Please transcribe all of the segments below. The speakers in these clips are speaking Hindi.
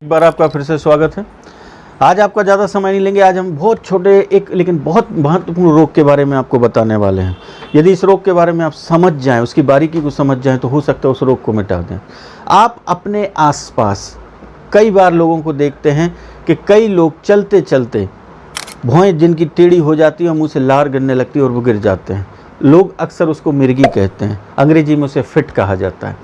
एक बार आपका फिर से स्वागत है। आज आपका ज़्यादा समय नहीं लेंगे। आज हम बहुत छोटे एक लेकिन बहुत महत्वपूर्ण रोग के बारे में आपको बताने वाले हैं। यदि इस रोग के बारे में आप समझ जाएं, उसकी बारीकी को समझ जाएं, तो हो सकता है उस रोग को मिटा दें। आप अपने आसपास कई बार लोगों को देखते हैं कि कई लोग चलते चलते भौहें जिनकी टेढ़ी हो जाती है और मुँह से लार गिरने लगती है और वो गिर जाते हैं। लोग अक्सर उसको मिर्गी कहते हैं, अंग्रेजी में उसे फिट कहा जाता है।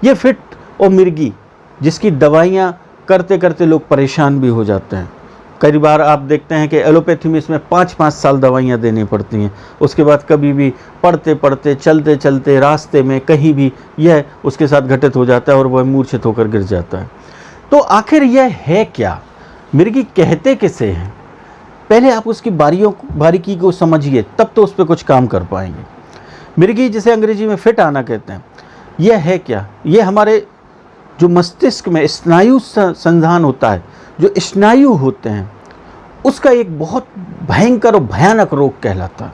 ये फिट और मिर्गी जिसकी दवाइयाँ करते करते लोग परेशान भी हो जाते हैं। कई बार आप देखते हैं कि एलोपैथी में इसमें 5-5 साल दवाइयाँ देनी पड़ती हैं। उसके बाद कभी भी पढ़ते पढ़ते चलते चलते रास्ते में कहीं भी यह उसके साथ घटित हो जाता है और वह मूर्छित होकर गिर जाता है। तो आखिर यह है क्या? मिर्गी कहते किसे हैं? पहले आप उसकी बारीकी को समझिए, तब तो उस पर कुछ काम कर पाएंगे। मिर्गी जिसे अंग्रेजी में फिट आना कहते हैं, यह है क्या? यह हमारे जो मस्तिष्क में स्नायु संधान होता है, जो स्नायु होते हैं, उसका एक बहुत भयंकर और भयानक रोग कहलाता है।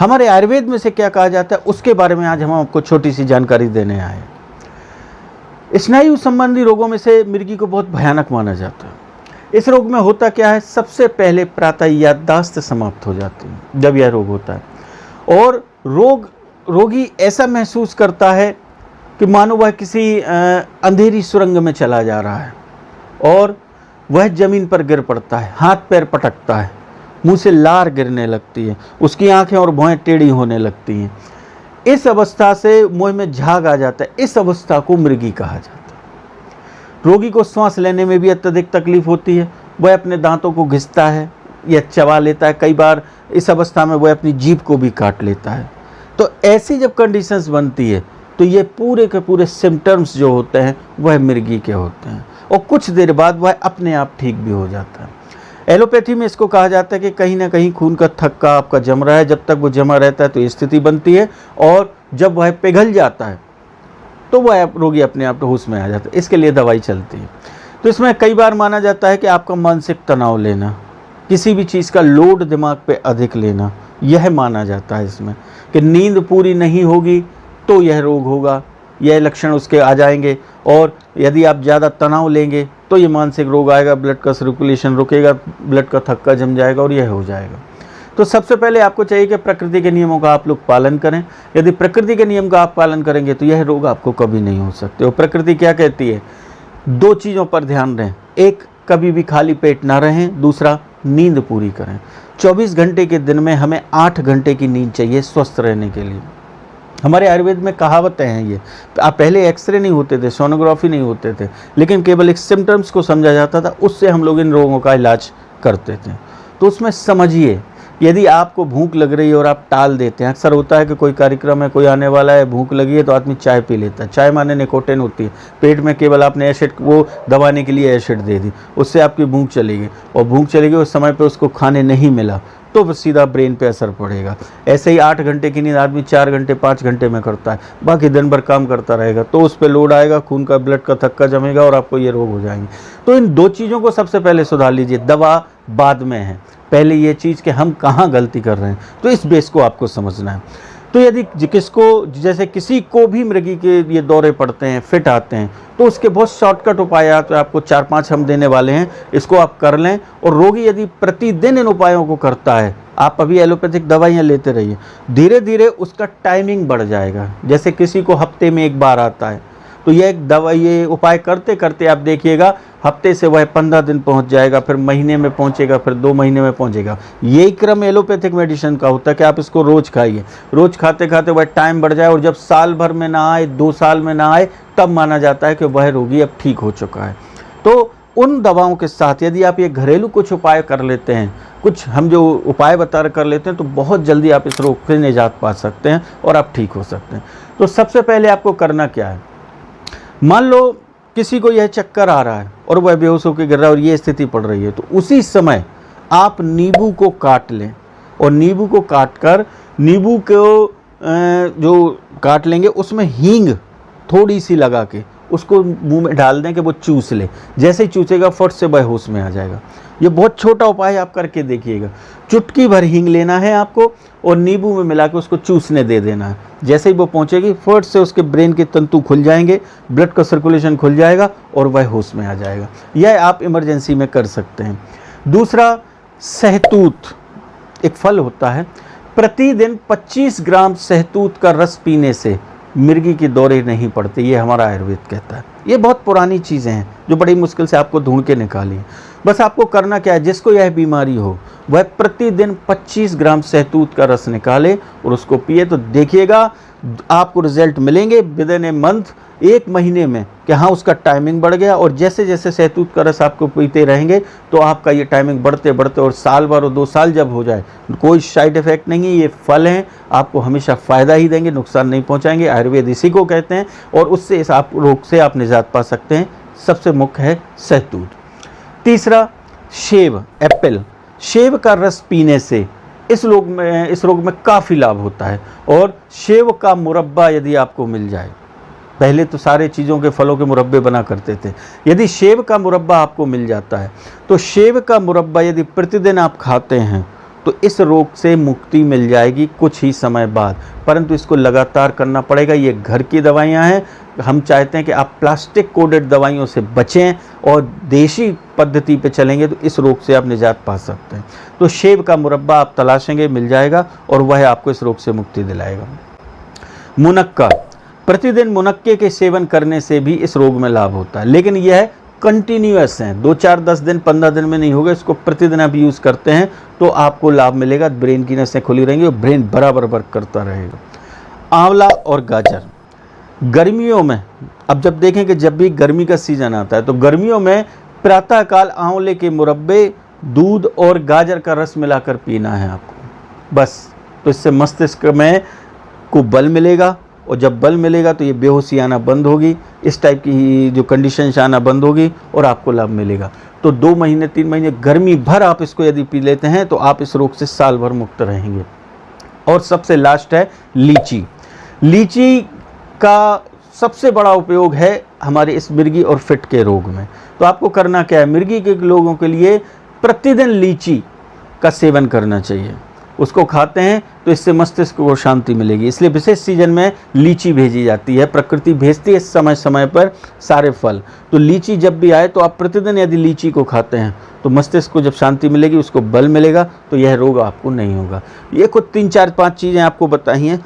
हमारे आयुर्वेद में से क्या कहा जाता है, उसके बारे में आज हम आपको छोटी सी जानकारी देने आए हैं। स्नायु संबंधी रोगों में से मिर्गी को बहुत भयानक माना जाता है। इस रोग में होता क्या है? सबसे पहले प्रातः याददाश्त समाप्त हो जाती है जब यह रोग होता है, और रोगी ऐसा महसूस करता है कि मानो वह किसी अंधेरी सुरंग में चला जा रहा है और वह जमीन पर गिर पड़ता है, हाथ पैर पटकता है, मुंह से लार गिरने लगती है, उसकी आंखें और भौहें टेढ़ी होने लगती हैं। इस अवस्था से मुंह में झाग आ जाता है। इस अवस्था को मृगी कहा जाता है। रोगी को श्वास लेने में भी अत्यधिक तकलीफ होती है। वह अपने दांतों को घिसता है या चबा लेता है। कई बार इस अवस्था में वह अपनी जीभ को भी काट लेता है। तो ऐसी जब कंडीशंस बनती है तो ये पूरे के पूरे सिम्टम्स जो होते हैं वह मिर्गी के होते हैं, और कुछ देर बाद वह अपने आप ठीक भी हो जाता है। एलोपैथी में इसको कहा जाता है कि कहीं ना कहीं खून का थक्का आपका जम रहा है। जब तक वो जमा रहता है तो ये स्थिति बनती है, और जब वह पिघल जाता है तो वह रोगी अपने आप होश में आ जाता है। इसके लिए दवाई चलती है। तो इसमें कई बार माना जाता है कि आपका मानसिक तनाव लेना, किसी भी चीज़ का लोड दिमाग पे अधिक लेना, यह माना जाता है इसमें कि नींद पूरी नहीं होगी तो यह रोग होगा, यह लक्षण उसके आ जाएंगे। और यदि आप ज़्यादा तनाव लेंगे तो ये मानसिक रोग आएगा, ब्लड का सर्कुलेशन रुकेगा, ब्लड का थक्का जम जाएगा और यह हो जाएगा। तो सबसे पहले आपको चाहिए कि प्रकृति के नियमों का आप लोग पालन करें। यदि प्रकृति के नियम का आप पालन करेंगे तो यह रोग आपको कभी नहीं हो सकते। और प्रकृति क्या कहती है? 2 चीज़ों पर ध्यान दें। एक, कभी भी खाली पेट ना रहें। दूसरा, नींद पूरी करें। 24 घंटे के दिन में हमें 8 घंटे की नींद चाहिए स्वस्थ रहने के लिए। हमारे आयुर्वेद में कहावतें हैं ये। आप पहले एक्सरे नहीं होते थे, सोनोग्राफी नहीं होते थे, लेकिन केवल एक सिम्टम्स को समझा जाता था, उससे हम लोग इन रोगों का इलाज करते थे। तो उसमें समझिए, यदि आपको भूख लग रही है और आप टाल देते हैं, अक्सर होता है कि कोई कार्यक्रम है, कोई आने वाला है, भूख लगी है तो आदमी चाय पी लेता है। चाय माने निकोटिन होती है, पेट में केवल आपने एसिड वो दबाने के लिए एसिड दे दी, उससे आपकी भूख चली गई, और भूख चली गई उस समय पे उसको खाने नहीं मिला तो सीधा ब्रेन पे असर पड़ेगा। ऐसे ही 8 घंटे की नींद आदमी 4 घंटे 5 घंटे में करता है, बाकी दिन भर काम करता रहेगा तो उस पर लोड आएगा, खून का ब्लड का थक्का जमेगा और आपको ये रोग हो जाएंगे। तो इन 2 चीज़ों को सबसे पहले सुधार लीजिए। दवा बाद में है, पहले ये चीज़ कि हम कहाँ गलती कर रहे हैं, तो इस बेस को आपको समझना है। तो यदि जैसे किसी को भी मृगी के ये दौरे पड़ते हैं, फिट आते हैं, तो उसके बहुत शॉर्टकट उपाय तो आपको 4-5 हम देने वाले हैं। इसको आप कर लें, और रोगी यदि प्रतिदिन इन उपायों को करता है, आप अभी एलोपैथिक दवाइयाँ लेते रहिए, धीरे धीरे उसका टाइमिंग बढ़ जाएगा। जैसे किसी को हफ्ते में 1 बार आता है, तो ये उपाय करते करते आप देखिएगा हफ्ते से वह 15 दिन पहुंच जाएगा, फिर महीने में पहुंचेगा, फिर 2 महीने में पहुंचेगा। यही क्रम एलोपैथिक मेडिसिन का होता है कि आप इसको रोज़ खाइए। रोज़ खाते खाते वह टाइम बढ़ जाए, और जब साल भर में ना आए, 2 साल में ना आए, तब माना जाता है कि वह रोगी अब ठीक हो चुका है। तो उन दवाओं के साथ यदि आप ये घरेलू कुछ उपाय कर लेते हैं, कुछ हम जो उपाय बता कर लेते हैं, तो बहुत जल्दी आप इस रोग से निजात पा सकते हैं और आप ठीक हो सकते हैं। तो सबसे पहले आपको करना क्या है? मान लो किसी को यह चक्कर आ रहा है और वह बेहोश होकर गिर रहा है और ये स्थिति पड़ रही है, तो उसी समय आप नींबू को काट लें, और नींबू को काट कर जो काट लेंगे उसमें हींग थोड़ी सी लगा के उसको मुंह में डाल दें कि वो चूस ले। जैसे ही चूसेगा फट से बेहोश में आ जाएगा। ये बहुत छोटा उपाय आप करके देखिएगा। चुटकी भर हींग लेना है आपको और नींबू में मिला के उसको चूसने दे देना है। जैसे ही वो पहुँचेगी फट से उसके ब्रेन के तंतु खुल जाएंगे, ब्लड का सर्कुलेशन खुल जाएगा और वह होश में आ जाएगा। यह आप इमरजेंसी में कर सकते हैं। दूसरा, सहतूत एक फल होता है। प्रतिदिन 25 ग्राम सहतूत का रस पीने से मिर्गी के दौरे नहीं पड़ते, ये हमारा आयुर्वेद कहता है। ये बहुत पुरानी चीज़ें हैं जो बड़ी मुश्किल से आपको ढूंढ के निकाली। बस आपको करना क्या है, जिसको यह बीमारी हो वह प्रतिदिन 25 ग्राम सहतूत का रस निकाले और उसको पिए, तो देखिएगा आपको रिजल्ट मिलेंगे विदिन ए मंथ, 1 महीने में, कि हाँ उसका टाइमिंग बढ़ गया। और जैसे जैसे सहतूत का रस आपको पीते रहेंगे तो आपका ये टाइमिंग बढ़ते बढ़ते और साल भर और 2 साल जब हो जाए, कोई साइड इफ़ेक्ट नहीं है। ये फल हैं, आपको हमेशा फ़ायदा ही देंगे, नुकसान नहीं पहुंचाएंगे। आयुर्वेद इसी को कहते हैं और उससे इस आप रोग से आप निजात पा सकते हैं। सबसे मुख्य है सहतूत। तीसरा, सेब, एप्पल। सेब का रस पीने से इस रोग में काफ़ी लाभ होता है। और सेब का मुरब्बा यदि आपको मिल जाए, पहले तो सारे चीज़ों के फलों के मुरब्बे बना करते थे, यदि सेब का मुरब्बा आपको मिल जाता है तो सेब का मुरब्बा यदि प्रतिदिन आप खाते हैं तो इस रोग से मुक्ति मिल जाएगी कुछ ही समय बाद। परंतु इसको लगातार करना पड़ेगा। ये घर की दवाइयाँ हैं। हम चाहते हैं कि आप प्लास्टिक कोडेड दवाइयों से बचें और देसी पद्धति पे चलेंगे तो इस रोग से आप निजात पा सकते हैं। तो सेब का मुरब्बा आप तलाशेंगे, मिल जाएगा और वह आपको इस रोग से मुक्ति दिलाएगा। मुनक्का, प्रतिदिन मुनक्के के सेवन करने से भी इस रोग में लाभ होता है, लेकिन यह कंटिन्यूअस है, 2, 4, 10 दिन, 15 दिन में नहीं होगा। इसको प्रतिदिन आप यूज़ करते हैं तो आपको लाभ मिलेगा। ब्रेन की नसें खुली रहेंगी और ब्रेन बराबर वर्क करता रहेगा। आंवला और गाजर, गर्मियों में अब जब देखें कि जब भी गर्मी का सीज़न आता है तो गर्मियों में प्रातःकाल आंवले के मुरब्बे, दूध और गाजर का रस मिलाकर पीना है आपको, बस। तो इससे मस्तिष्क में को बल मिलेगा और जब बल मिलेगा तो ये बेहोशी आना बंद होगी, इस टाइप की जो कंडीशन आना बंद होगी और आपको लाभ मिलेगा। तो 2 महीने 3 महीने गर्मी भर आप इसको यदि पी लेते हैं तो आप इस रोग से साल भर मुक्त रहेंगे। और सबसे लास्ट है लीची। लीची का सबसे बड़ा उपयोग है हमारे इस मिर्गी और फिट के रोग में। तो आपको करना क्या है, मिर्गी के लोगों के लिए प्रतिदिन लीची का सेवन करना चाहिए। उसको खाते हैं तो इससे मस्तिष्क को शांति मिलेगी। इसलिए विशेष सीजन में लीची भेजी जाती है, प्रकृति भेजती है समय समय पर सारे फल। तो लीची जब भी आए तो आप प्रतिदिन यदि लीची को खाते हैं तो मस्तिष्क को जब शांति मिलेगी, उसको बल मिलेगा, तो यह रोग आपको नहीं होगा। ये कुछ 3, 4, 5 चीज़ें आपको बताई हैं।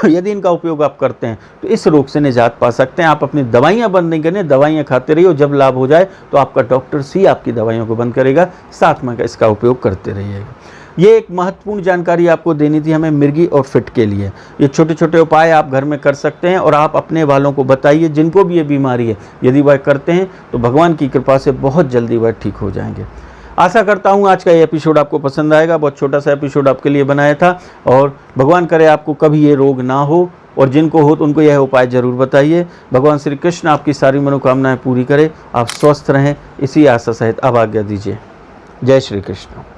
यदि इनका उपयोग आप करते हैं तो इस रोग से निजात पा सकते हैं। आप अपनी दवाइयाँ बंद नहीं करें, दवाइयाँ खाते रहिए और जब लाभ हो जाए तो आपका डॉक्टर ही आपकी दवाइयों को बंद करेगा, साथ में इसका उपयोग करते रहिएगा। ये एक महत्वपूर्ण जानकारी आपको देनी थी हमें मिर्गी और फिट के लिए। ये छोटे छोटे उपाय आप घर में कर सकते हैं और आप अपने वालों को बताइए जिनको भी ये बीमारी है। यदि वह करते हैं तो भगवान की कृपा से बहुत जल्दी वह ठीक हो जाएंगे। आशा करता हूँ आज का ये एपिसोड आपको पसंद आएगा। बहुत छोटा सा एपिसोड आपके लिए बनाया था और भगवान करे आपको कभी ये रोग ना हो और जिनको हो तो उनको यह उपाय ज़रूर बताइए। भगवान श्री कृष्ण आपकी सारी मनोकामनाएँ पूरी करे, आप स्वस्थ रहें, इसी आशा सहित अब आज्ञा दीजिए। जय श्री कृष्ण।